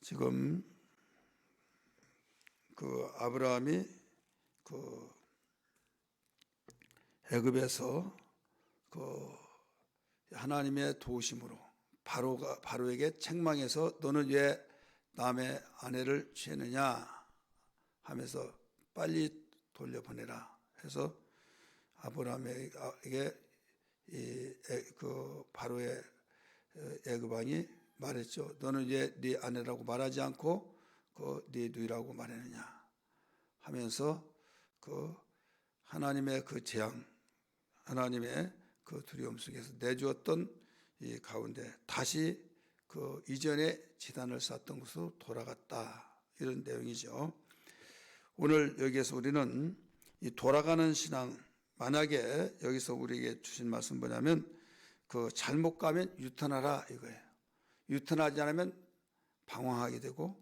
지금 그 아브라함이 그 애굽에서 그 하나님의 도우심으로 바로에게 책망해서 너는 왜 남의 아내를 취했느냐 하면서 빨리 돌려보내라 해서 아브라함에게 그 바로의 애굽 왕이 말했죠. 너는 왜 네 아내라고 말하지 않고 네 누이라고 말했느냐 하면서 그 하나님의 그 재앙, 하나님의 그 두려움 속에서 내주었던 이 가운데 다시 그 이전에 지단을 쌓았던 곳으로 돌아갔다, 이런 내용이죠. 오늘 여기에서 우리는 이 돌아가는 신앙, 만약에 여기서 우리에게 주신 말씀 뭐냐면 그 잘못 가면 유턴하라 이거예요. 유턴하지 않으면 방황하게 되고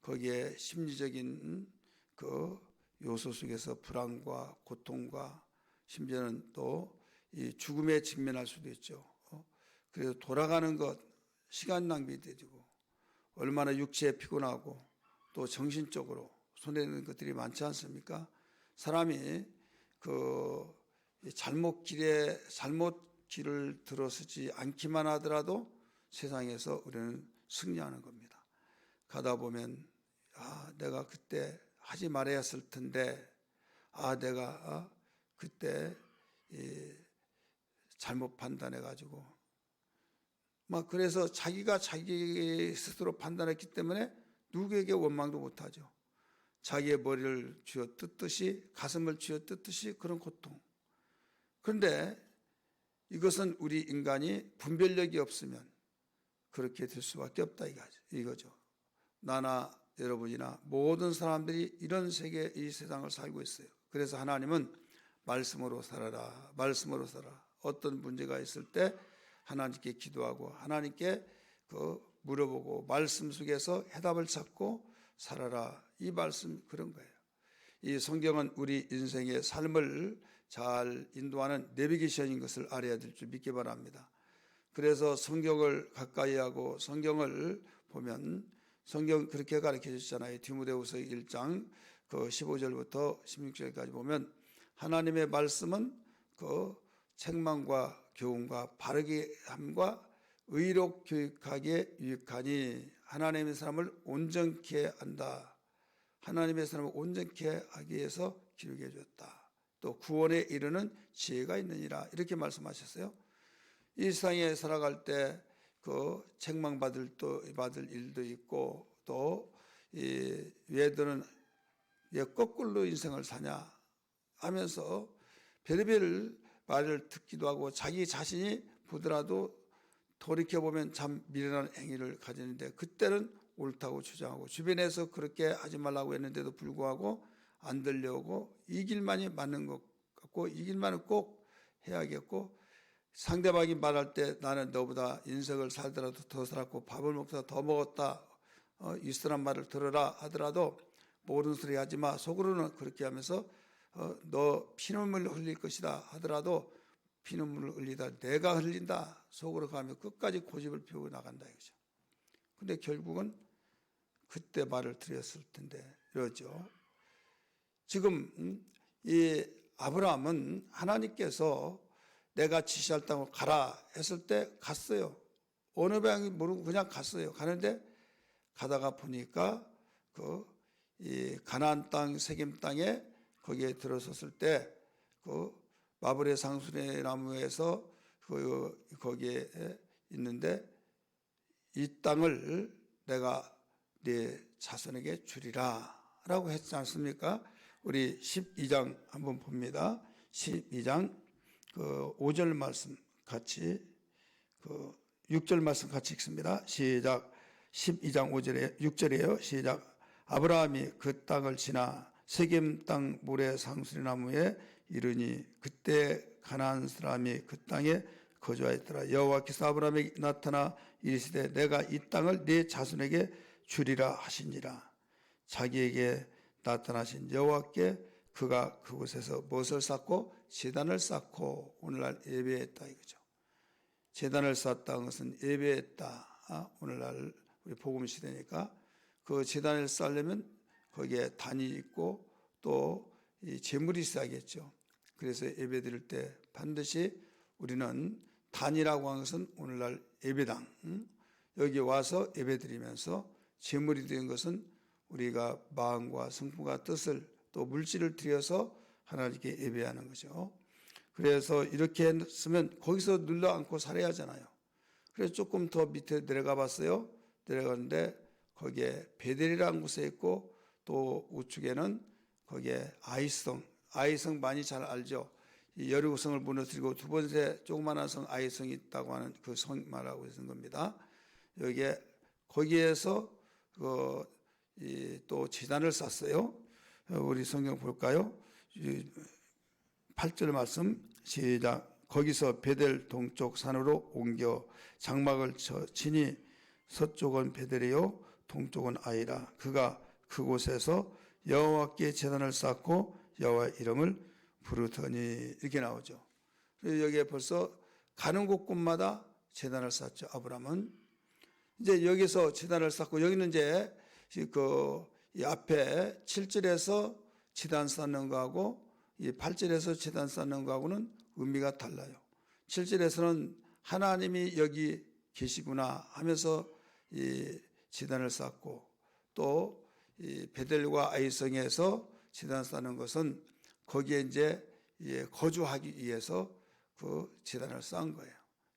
거기에 심리적인 그 요소 속에서 불안과 고통과 심지어는 또 이 죽음에 직면할 수도 있죠. 그래서 돌아가는 것 시간 낭비되고 얼마나 육체에 피곤하고 또 정신적으로 손해되는 것들이 많지 않습니까? 사람이 그 잘못 길을 들어서지 않기만 하더라도 세상에서 우리는 승리하는 겁니다. 가다 보면 내가 그때 하지 말아야 했을 텐데 내가 그때 잘못 판단해 가지고 막 그래서 자기가 자기 스스로 판단했기 때문에 누구에게 원망도 못하죠. 자기의 머리를 쥐어뜯듯이, 가슴을 쥐어뜯듯이 그런 고통. 그런데 이것은 우리 인간이 분별력이 없으면 그렇게 될 수밖에 없다 이거죠. 나나 여러분이나 모든 사람들이 이런 세계, 이 세상을 살고 있어요. 그래서 하나님은 말씀으로 살아라, 말씀으로 살아라. 어떤 문제가 있을 때 하나님께 기도하고 하나님께 물어보고 말씀 속에서 해답을 찾고 살아라. 이 말씀 그런 거예요. 이 성경은 우리 인생의 삶을 잘 인도하는 내비게이션인 것을 알아야 될 줄 믿기 바랍니다. 그래서 성경을 가까이 하고 성경을 보면 성경 그렇게 가르쳐 주시잖아요. 디모데후서 1장 15절부터 16절까지 보면 하나님의 말씀은 그 책망과 교훈과 바르게 함과 의로 교육하기에 유익하니 하나님의 사람을 온전케 한다. 하나님의 사람을 온전케 하기 위해서 기록해 주었다. 또 구원에 이르는 지혜가 있느니라. 이렇게 말씀하셨어요. 이 세상에 살아갈 때 그 책망받을 일도 있고 또 얘들은 왜 거꾸로 인생을 사냐 하면서 별의별 말을 듣기도 하고 자기 자신이 보더라도 돌이켜보면 참 미련한 행위를 가지는데 그때는 옳다고 주장하고 주변에서 그렇게 하지 말라고 했는데도 불구하고 안 들려오고 이 길만이 맞는 것 같고 이 길만은 꼭 해야겠고 상대방이 말할 때 나는 너보다 인생을 살더라도 더 살았고 밥을 먹다 더 먹었다 이 사람 말을 들어라 하더라도 모르는 소리 하지 마. 속으로는 그렇게 하면서 너 피눈물을 흘릴 것이다 하더라도 피눈물을 흘리다 내가 흘린다 속으로 가면 끝까지 고집을 피우고 나간다 이거죠. 근데 결국은 그때 말을 드렸을 텐데 이러죠. 지금 이 아브라함은 하나님께서 내가 지시할 땅으로 가라 했을 때 갔어요. 어느 방향이 모르고 그냥 갔어요. 가는데 가다가 보니까 이 가나안 땅 세겜 땅에 거기에 들어섰을 때 마브레 상수리 나무에서 거기에 있는데 이 땅을 내가 네 자손에게 주리라 라고 했지 않습니까? 우리 12장 한번 봅니다. 12장 5절 말씀 같이 6절 말씀 같이 읽습니다. 시작. 12장 5절에 6절이에요. 시작. 아브라함이 그 땅을 지나 세겜 땅 모래 상수리 나무에 이르니 그때 가나안 사람이 그 땅에 거주하였더라. 여호와께서 아브라함에게 나타나 이르시되 내가 이 땅을 네 자손에게 주리라 하시니라. 자기에게 나타나신 여호와께 그가 그곳에서 무엇을 쌓고 제단을 쌓고 오늘날 예배했다 이거죠. 제단을 쌓았다는 것은 예배했다. 오늘날 우리 복음 시대니까 그 제단을 쌓으려면 거기에 단이 있고 또 이 제물이 있어야겠죠. 그래서 예배 드릴 때 반드시 우리는 단이라고 하는 것은 오늘날 예배당, 여기 와서 예배 드리면서 제물이 된 것은 우리가 마음과 성품과 뜻을 또 물질을 들여서 하나님께 예배하는 거죠. 그래서 이렇게 했으면 거기서 눌러 앉고 살아야 하잖아요. 그래서 조금 더 밑에 내려가 봤어요. 내려가는데 거기에 베델이라는 곳에 있고 또 우측에는 거기에 아이성 많이 잘 알죠. 이 여리고성을 무너뜨리고 두 번째 조그마한 성 아이성이 있다고 하는 그 성 말하고 있는 겁니다. 여기에 거기에서 또 제단을 쌓았어요. 우리 성경 볼까요? 8절 말씀 시작. 거기서 베델 동쪽 산으로 옮겨 장막을 치니 서쪽은 베델이요 동쪽은 아이라. 그가 그곳에서 여호와께 제단을 쌓고 여호와 이름을 부르더니 이렇게 나오죠. 그래서 여기에 벌써 가는 곳곳마다 제단을 쌓죠. 아브라함은 이제 여기서 제단을 쌓고 여기는 이제 이 앞에 7절에서 제단 쌓는 거하고 이 8절에서 제단 쌓는 거하고는 의미가 달라요. 7절에서는 하나님이 여기 계시구나 하면서 이 제단을 쌓고 또 이 베델과 아이성에서 제단 쌓는 것은 거기에 이제 거주하기 위해서 그 제단을 쌓은 거예요.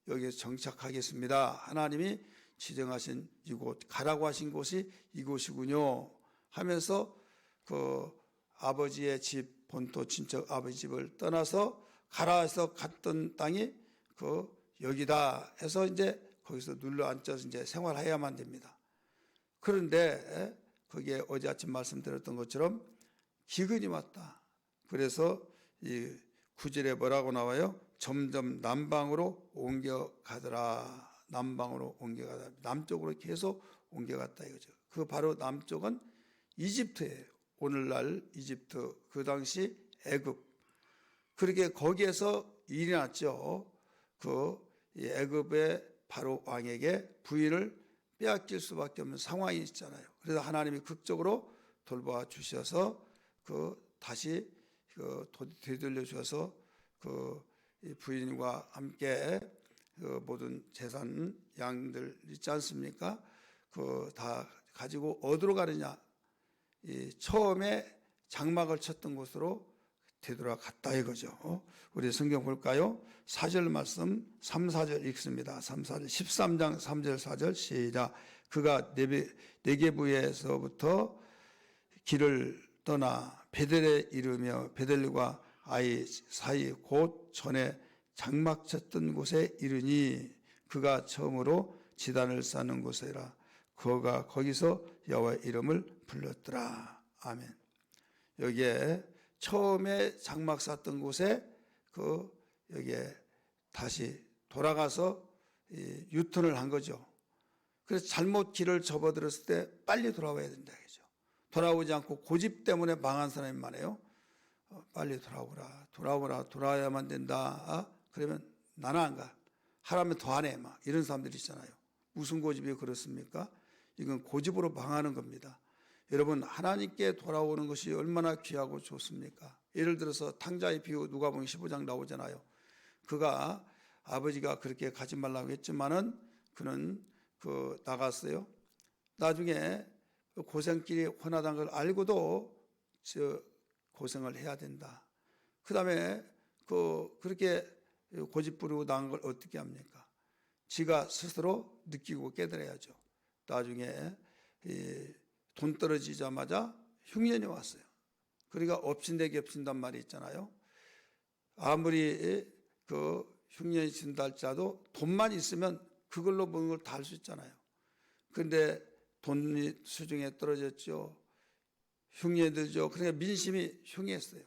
여기에 정착하겠습니다. 하나님이 지정하신 이곳, 가라고 하신 곳이 이곳이군요 하면서 그 아버지의 집, 본토 친척 아버지 집을 떠나서 가라 해서 갔던 땅이 그 여기다 해서 이제 거기서 눌러 앉아서 이제 생활해야만 됩니다. 그런데 거기에 어제 아침 말씀드렸던 것처럼 기근이 왔다. 그래서 이 9절에 뭐라고 나와요? 점점 남방으로 옮겨가더라. 남방으로 옮겨가다. 남쪽으로 계속 옮겨갔다 이거죠. 그 바로 남쪽은 이집트예요. 오늘날 이집트, 그 당시 애굽. 그렇게 거기에서 일이 났죠. 그 애굽의 바로 왕에게 부인을 빼앗길 수밖에 없는 상황이 있잖아요. 그래서 하나님이 극적으로 돌봐 주셔서 다시 되돌려 주셔서 부인과 함께 모든 재산 양들 있지 않습니까? 다 가지고 어디로 가느냐? 처음에 장막을 쳤던 곳으로 되돌아갔다 이거죠. 우리 성경 볼까요? 4절 말씀 3, 4절 읽습니다. 3, 4절 13장 3절 4절 시작. 그가 네게부에서부터 길을 떠나 베델에 이르며 베델과 아이 사이 곧 전에 장막 쳤던 곳에 이르니 그가 처음으로 지단을 쌓는 곳이라. 그가 거기서 여호와의 이름을 불렀더라. 아멘. 여기에 처음에 장막 쌓던 곳에 여기에 다시 돌아가서 유턴을 한 거죠. 그래서 잘못 길을 접어들었을 때 빨리 돌아와야 된다 이거죠. 돌아오지 않고 고집 때문에 망한 사람이 많아요. 빨리 돌아와야만 된다. 그러면 나는 안 가. 하라면 더 안 해. 막 이런 사람들이 있잖아요. 무슨 고집이 그렇습니까? 이건 고집으로 망하는 겁니다. 여러분, 하나님께 돌아오는 것이 얼마나 귀하고 좋습니까? 예를 들어서 탕자의 비유 누가복음 15장 나오잖아요. 그가 아버지가 그렇게 가지 말라고 했지만은 그는 나갔어요. 나중에 고생길이 훤하다는 걸 알고도 고생을 해야 된다. 그 다음에 그렇게 고집 부리고 나간 걸 어떻게 합니까? 지가 스스로 느끼고 깨달아야죠. 나중에 돈 떨어지자마자 흉년이 왔어요. 그러니까 엎친데 겹친단 말이 있잖아요. 아무리 흉년이 진다 할지라도 돈만 있으면 그걸로 모든 걸 다 할 수 있잖아요. 그런데 돈이 수중에 떨어졌죠. 흉년이 들죠. 그러니까 민심이 흉했어요.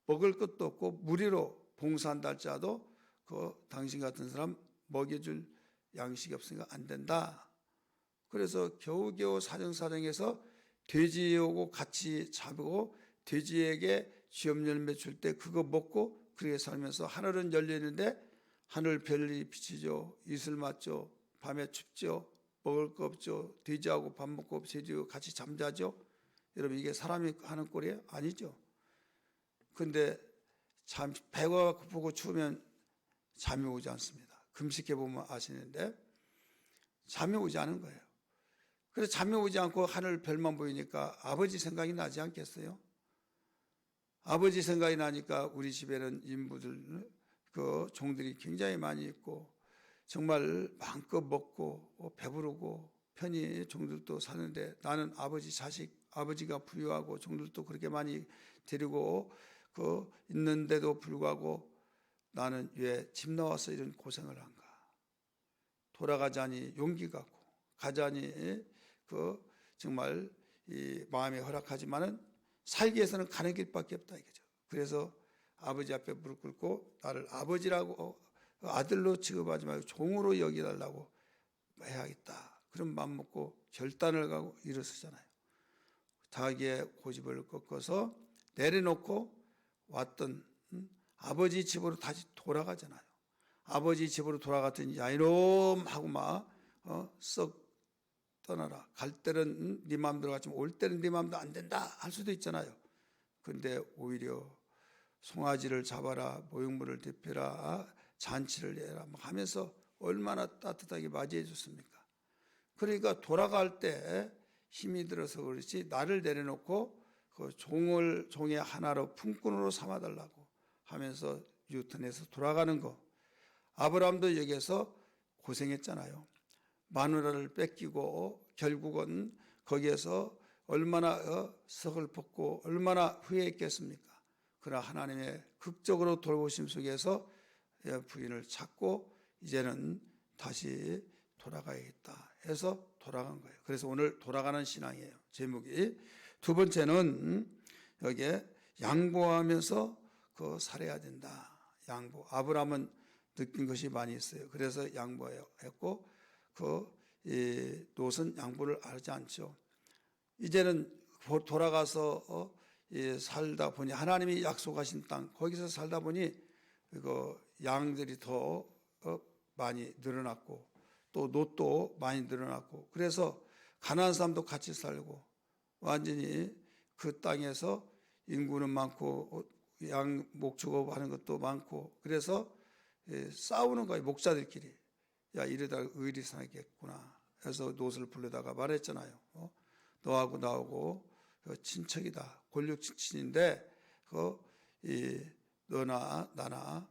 먹을 것도 없고 무리로 봉사한다 할지라도 당신 같은 사람 먹여줄 양식이 없으니까 안 된다. 그래서 겨우겨우 사정사정해서 돼지하고 같이 잡고 돼지에게 쥐엄 열매 줄 때 그거 먹고 그렇게 살면서 하늘은 열려 있는데 하늘 별이 비치죠. 이슬 맞죠. 밤에 춥죠. 먹을 거 없죠. 돼지하고 밥 먹고 돼지하고 같이 잠자죠. 여러분 이게 사람이 하는 꼴이에요? 아니죠. 근데 참 배가 고프고 추우면 잠이 오지 않습니다. 금식해 보면 아시는데 잠이 오지 않은 거예요. 그래서 잠이 오지 않고 하늘 별만 보이니까 아버지 생각이 나지 않겠어요? 아버지 생각이 나니까 우리 집에는 인부들 그 종들이 굉장히 많이 있고 정말 마음껏 먹고 배부르고 편히 종들도 사는데 나는 아버지 자식 아버지가 부유하고 종들도 그렇게 많이 데리고 그 있는데도 불구하고 나는 왜 집 나와서 이런 고생을 한가? 돌아가자니 용기가 없고 가자니 그 정말 이 마음에 허락하지만은 살기 위해서는 가는 길밖에 없다 이거죠. 그래서 아버지 앞에 무릎 꿇고 나를 아버지라고 아들로 취급하지 말고 종으로 여기달라고 해야겠다. 그런 마음 먹고 결단을 가고 일어서잖아요. 자기의 고집을 꺾어서 내려놓고 왔던 아버지 집으로 다시 돌아가잖아요. 아버지 집으로 돌아갔더니 야 이놈 하고 썩 떠나라. 갈 때는 네 마음대로 갔지만 올 때는 네 마음대로 안 된다 할 수도 있잖아요. 근데 오히려 송아지를 잡아라, 모욕물을 데펴라, 잔치를 해라 하면서 얼마나 따뜻하게 맞이해 줬습니까? 그러니까 돌아갈 때 힘이 들어서 그렇지 나를 내려놓고 그 종의 하나로 품꾼으로 삼아달라고 하면서 유턴해서 돌아가는 거. 아브라함도 여기에서 고생했잖아요. 마누라를 뺏기고 결국은 거기에서 얼마나 서글펐고 얼마나 후회했겠습니까? 그러나 하나님의 극적으로 돌보심 속에서 부인을 찾고 이제는 다시 돌아가야겠다 해서 돌아간 거예요. 그래서 오늘 돌아가는 신앙이에요. 제목이. 두 번째는 여기에 양보하면서 살아야 된다. 양보. 아브라함은 느낀 것이 많이 있어요. 그래서 양보했고 롯은 양보를 하지 않죠. 이제는 돌아가서 살다 보니 하나님이 약속하신 땅 거기서 살다 보니 양들이 더 많이 늘어났고 또 롯도 많이 늘어났고 그래서 가나안 사람도 같이 살고 완전히 그 땅에서 인구는 많고 양 목축업하는 것도 많고 그래서 싸우는 거예요. 목자들끼리. 야 이러다 의리 상하겠구나 해서 롯을 불러다가 말했잖아요. 너하고 나하고 친척이다. 권력 친친인데 너나 나나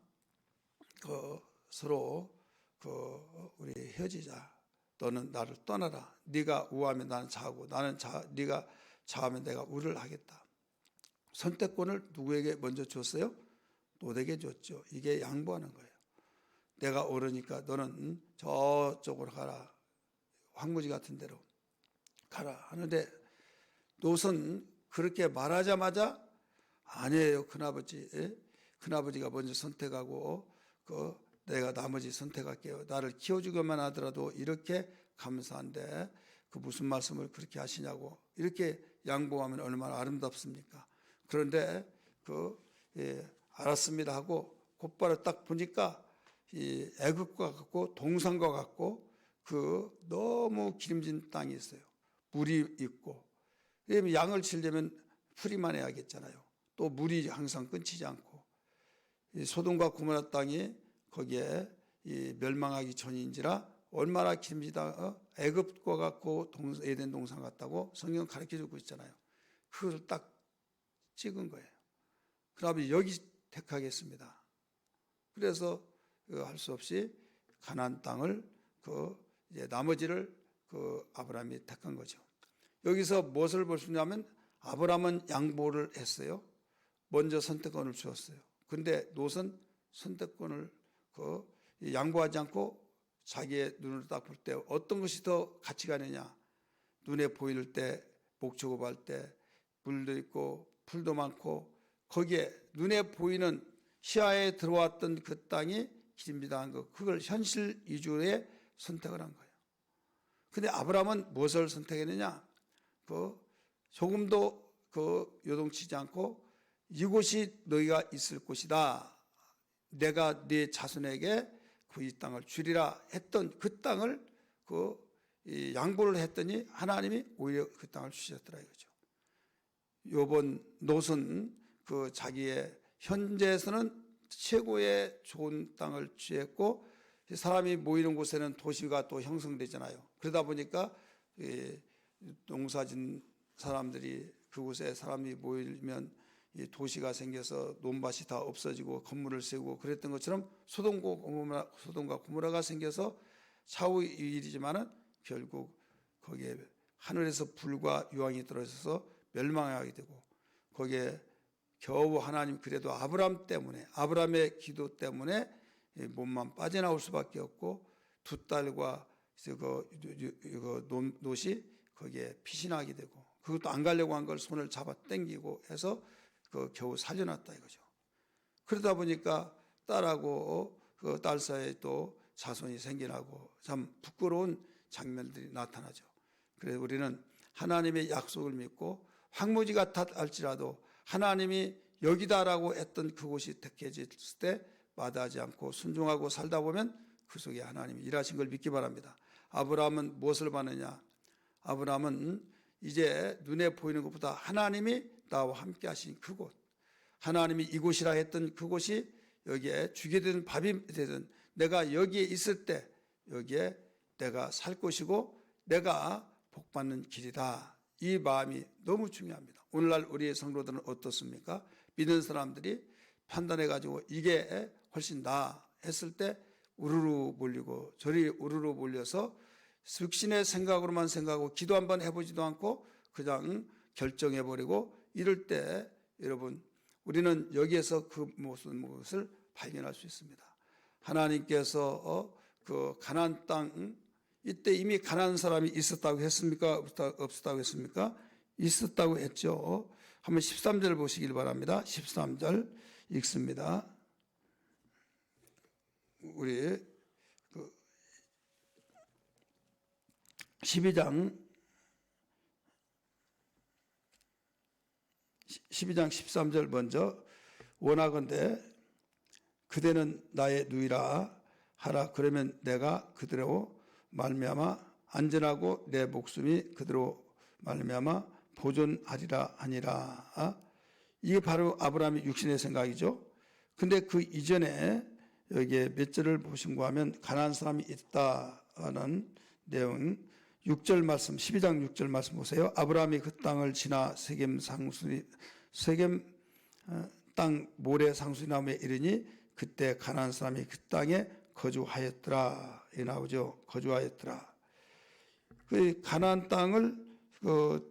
서로 우리 헤어지자. 너는 나를 떠나라. 네가 우하면 나는 좌하고 나는 네가 좌하면 내가 우를 하겠다. 선택권을 누구에게 먼저 줬어요? 롯에게 줬죠. 이게 양보하는 거예요. 내가 오르니까 너는 저쪽으로 가라. 황무지 같은 데로 가라 하는데 롯은 그렇게 말하자마자 아니에요. 큰아버지가 먼저 선택하고 내가 나머지 선택할게요. 나를 키워주기만 하더라도 이렇게 감사한데 무슨 말씀을 그렇게 하시냐고 이렇게 양보하면 얼마나 아름답습니까? 그런데 알았습니다 하고 곧바로 딱 보니까 이 애굽과 같고 동산과 같고 너무 기름진 땅이 있어요. 물이 있고 양을 치려면 풀이만 해야겠잖아요. 또 물이 항상 끊기지 않고 소돔과 고모라 땅이 거기에 멸망하기 전인지라 얼마나 기름지다 애굽과 같고 에덴 동산 같다고 성경 가르쳐주고 있잖아요. 그걸 딱 찍은 거예요. 그러면 여기 택하겠습니다. 그래서 할 수 없이 가나안 땅을 이제 나머지를 아브라함이 택한 거죠. 여기서 무엇을 볼 수 있냐면 아브라함은 양보를 했어요. 먼저 선택권을 주었어요. 그런데 롯은 선택권을 양보하지 않고 자기의 눈으로 딱 볼 때 어떤 것이 더 가치가 있느냐. 눈에 보일 때 목축업할 때 물도 있고 풀도 많고 거기에 눈에 보이는 시야에 들어왔던 그 땅이 기름지다한 것 그걸 현실 위주의 선택을 한 거예요. 그런데 아브라함은 무엇을 선택했느냐. 조금도 요동치지 않고 이곳이 너희가 있을 곳이다. 내가 네 자손에게 이 땅을 주리라 했던 그 땅을 양보를 했더니 하나님이 오히려 그 땅을 주셨더라 이거죠. 요번 롯은 그 자기의 현재에서는 최고의 좋은 땅을 취했고, 사람이 모이는 곳에는 도시가 또 형성되잖아요. 그러다 보니까 농사진 사람들이 그곳에 사람이 모이면 이 도시가 생겨서 논밭이 다 없어지고 건물을 세우고 그랬던 것처럼 소돔과 고모라가 생겨서 차후 일이지만은 결국 거기에 하늘에서 불과 유황이 떨어져서 멸망하게 되고, 거기에 겨우 하나님 그래도 아브라함 때문에, 아브라함의 기도 때문에 몸만 빠져나올 수밖에 없고, 두 딸과 롯이 거기에 피신하게 되고, 그것도 안 가려고 한 걸 손을 잡아 당기고 해서 그 겨우 살려놨다 이거죠. 그러다 보니까 딸하고 그 딸 사이에 또 자손이 생겨나고 참 부끄러운 장면들이 나타나죠. 그래서 우리는 하나님의 약속을 믿고 황무지 같아 할지라도 하나님이 여기다라고 했던 그곳이 택해질 때 마다하지 않고 순종하고 살다 보면 그 속에 하나님이 일하신 걸 믿기 바랍니다. 아브라함은 무엇을 봤느냐? 아브라함은 이제 눈에 보이는 것보다 하나님이 나와 함께 하신 그곳, 하나님이 이곳이라 했던 그곳이 여기에 죽게 되든 밥이 되든 내가 여기에 있을 때 여기에 내가 살 것이고 내가 복받는 길이다. 이 마음이 너무 중요합니다. 오늘날 우리의 성도들은 어떻습니까? 믿는 사람들이 판단해가지고 이게 훨씬 나아 했을 때 우르르 몰리고 저리 우르르 몰려서 육신의 생각으로만 생각하고 기도 한번 해보지도 않고 그냥 결정해버리고 이럴 때 여러분 우리는 여기에서 그 무엇을 발견할 수 있습니다. 하나님께서 그 가나안 땅 이때 이미 가나안 사람이 있었다고 했습니까? 없었다고 했습니까? 있었다고 했죠. 한번 13절 보시길 바랍니다. 13절 읽습니다. 우리 12장 13절 먼저 원하건대 그대는 나의 누이라 하라. 그러면 내가 그대로 말미암아 안전하고 내 목숨이 그대로 말미암아 보존하리라 하니라. 이게 바로 아브라함의 육신의 생각이죠. 근데 그 이전에 여기에 몇 절을 보신가 하면 가나안 사람이 있다는 내용 6절 말씀 12장 6절 말씀 보세요. 아브라함이 그 땅을 지나 세겜 땅 모래 상수나무에 이르니 그때 가나안 사람이 그 땅에 거주하였더라. 이 나오죠. 거주하였더라. 그 가나안 땅을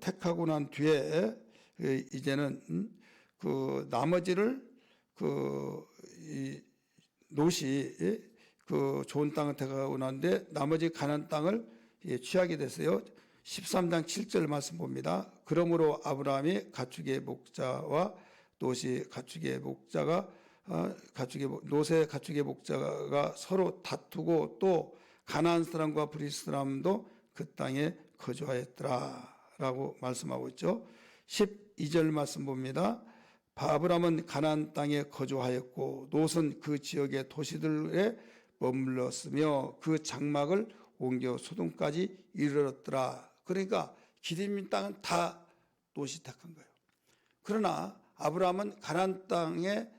택하고 난 뒤에 이제는 그 나머지를 롯이 그 좋은 땅을 택하고 났는데 나머지 가나안 땅을 취하게 됐어요. 13장 7절 말씀 봅니다. 그러므로 아브라함이 가축의 목자와 롯이 가축의 목자가 롯의 가축의 목자가 서로 다투고 또 가나안 사람과 브리스 사람도 그 땅에 거주하였더라라고 말씀하고 있죠. 12절 말씀 봅니다. 아브라함은 가나안 땅에 거주하였고 롯은 그 지역의 도시들에 머물렀으며 그 장막을 옮겨 소돔까지 이르렀더라. 그러니까 기름진 땅은 다 롯이 택한 거예요. 그러나 아브라함은 가나안 땅에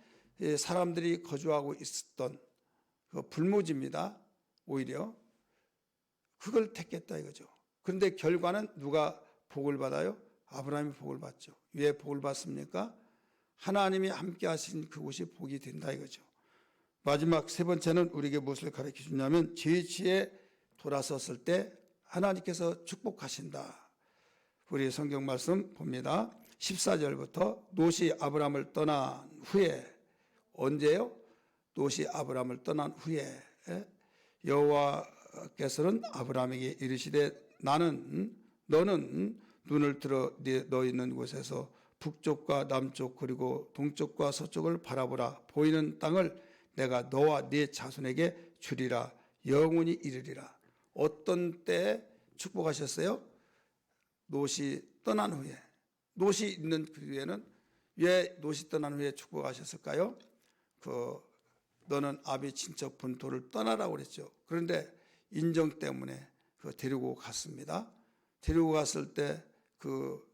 사람들이 거주하고 있었던 그 불모지입니다. 오히려 그걸 택했다 이거죠. 그런데 결과는 누가 복을 받아요? 아브라함이 복을 받죠. 왜 복을 받습니까? 하나님이 함께 하신 그곳이 복이 된다 이거죠. 마지막 세 번째는 우리에게 무엇을 가르쳐 주냐면 죄지에 돌아섰을 때 하나님께서 축복하신다. 우리 성경 말씀 봅니다. 14절부터 롯이 아브라함을 떠난 후에 언제요? 롯이 아브라함을 떠난 후에 여호와께서는 아브라함에게 이르시되 너는 눈을 들어 너 있는 곳에서 북쪽과 남쪽 그리고 동쪽과 서쪽을 바라보라. 보이는 땅을 내가 너와 네 자손에게 주리라. 영원히 이르리라. 어떤 때에 축복하셨어요? 롯이 떠난 후에. 롯이 있는 그 후에는 왜 롯이 떠난 후에 축복하셨을까요? 너는 아비 친척 본토를 떠나라고 그랬죠. 그런데 인정 때문에 데리고 갔습니다. 데리고 갔을 때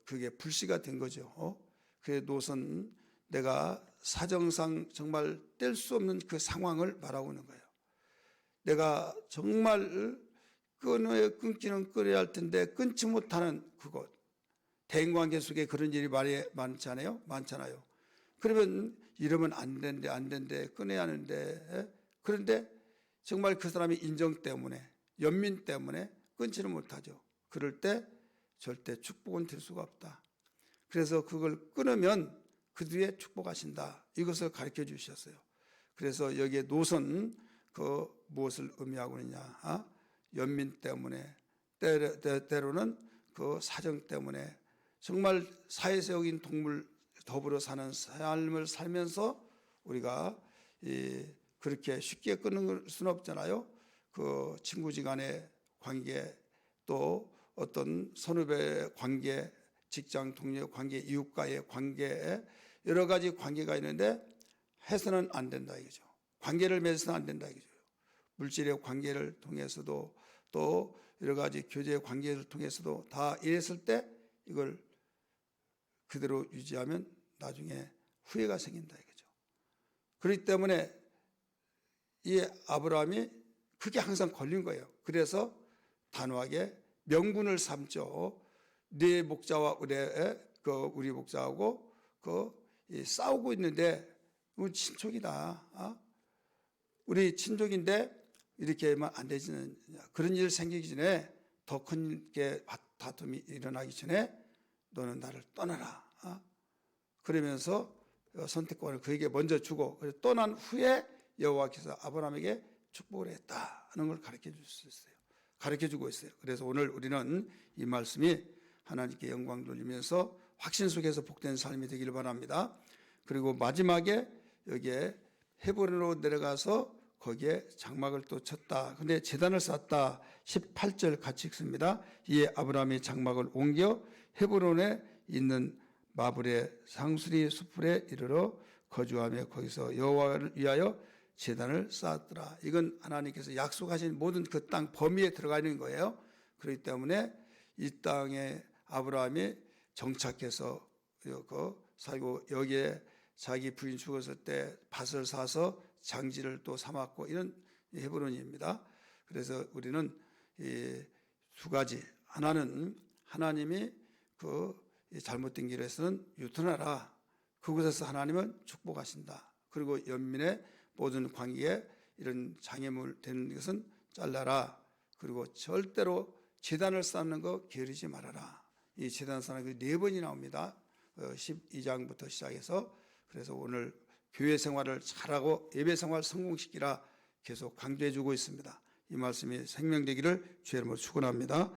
그게 불씨가 된 거죠. 그 노선 내가 사정상 정말 뗄 수 없는 그 상황을 말하고 있는 거예요. 내가 정말 끊기는 끊어야 할 텐데 끊지 못하는 그곳. 대인관계 속에 그런 일이 많잖아요. 그러면 이러면 안 된대, 끊어야 하는데, 그런데 정말 그 사람의 인정 때문에, 연민 때문에 끊지는 못하죠. 그럴 때 절대 축복은 될 수가 없다. 그래서 그걸 끊으면 그 뒤에 축복하신다. 이것을 가르쳐 주셨어요. 그래서 여기에 노선 무엇을 의미하고 있느냐? 연민 때문에, 때로는 그 사정 때문에 정말 사회적인 동물 더불어 사는 삶을 살면서 우리가 그렇게 쉽게 끊을 수는 없잖아요. 그 친구지간의 관계, 또 어떤 선후배 관계, 직장 동료 관계, 이웃과의 관계, 여러 가지 관계가 있는데 해서는 안 된다 이거죠. 관계를 맺어서는 안 된다 이거죠. 물질의 관계를 통해서도 또 여러 가지 교제의 관계를 통해서도 다 이랬을 때 이걸 그대로 유지하면 나중에 후회가 생긴다 이거죠. 그렇기 때문에 이 아브라함이 그게 항상 걸린 거예요. 그래서 단호하게 명분을 삼죠. 네 목자와 우리 목자하고 싸우고 있는데 우리 친족이다. 우리 친족인데 이렇게 하면 안 되지는 그런 일 생기기 전에 더 큰 게 다툼이 일어나기 전에 너는 나를 떠나라. 그러면서 선택권을 그에게 먼저 주고 떠난 후에 여호와께서 아브라함에게 축복을 했다는 걸 가르쳐 줄 수 있어요. 가르쳐 주고 있어요. 그래서 오늘 우리는 이 말씀이 하나님께 영광 돌리면서 확신 속에서 복된 삶이 되기를 바랍니다. 그리고 마지막에 여기에 헤브론으로 내려가서 거기에 장막을 또 쳤다. 근데 제단을 쌓았다. 18절 같이 읽습니다. 이에 아브라함이 장막을 옮겨 헤브론에 있는 마블의 상수리 수풀에 이르러 거주하며 거기서 여호와를 위하여 제단을 쌓았더라. 이건 하나님께서 약속하신 모든 그 땅 범위에 들어가 있는 거예요. 그렇기 때문에 이 땅에 아브라함이 정착해서 살고 여기에 자기 부인 죽었을 때 밭을 사서 장지를 또 삼았고 이런 헤브론입니다. 그래서 우리는 이 두 가지, 하나는 하나님이 잘못된 길에서는 유턴하라. 그곳에서 하나님은 축복하신다. 그리고 연민의 모든 관계에 이런 장애물 되는 것은 잘라라. 그리고 절대로 제단을 쌓는 거 게으르지 말아라. 이 제단 쌓는 거 4번이 나옵니다. 12장부터 시작해서. 그래서 오늘 교회 생활을 잘하고 예배 생활 성공시키라 계속 강조해 주고 있습니다. 이 말씀이 생명되기를 주의 이름으로 축원합니다.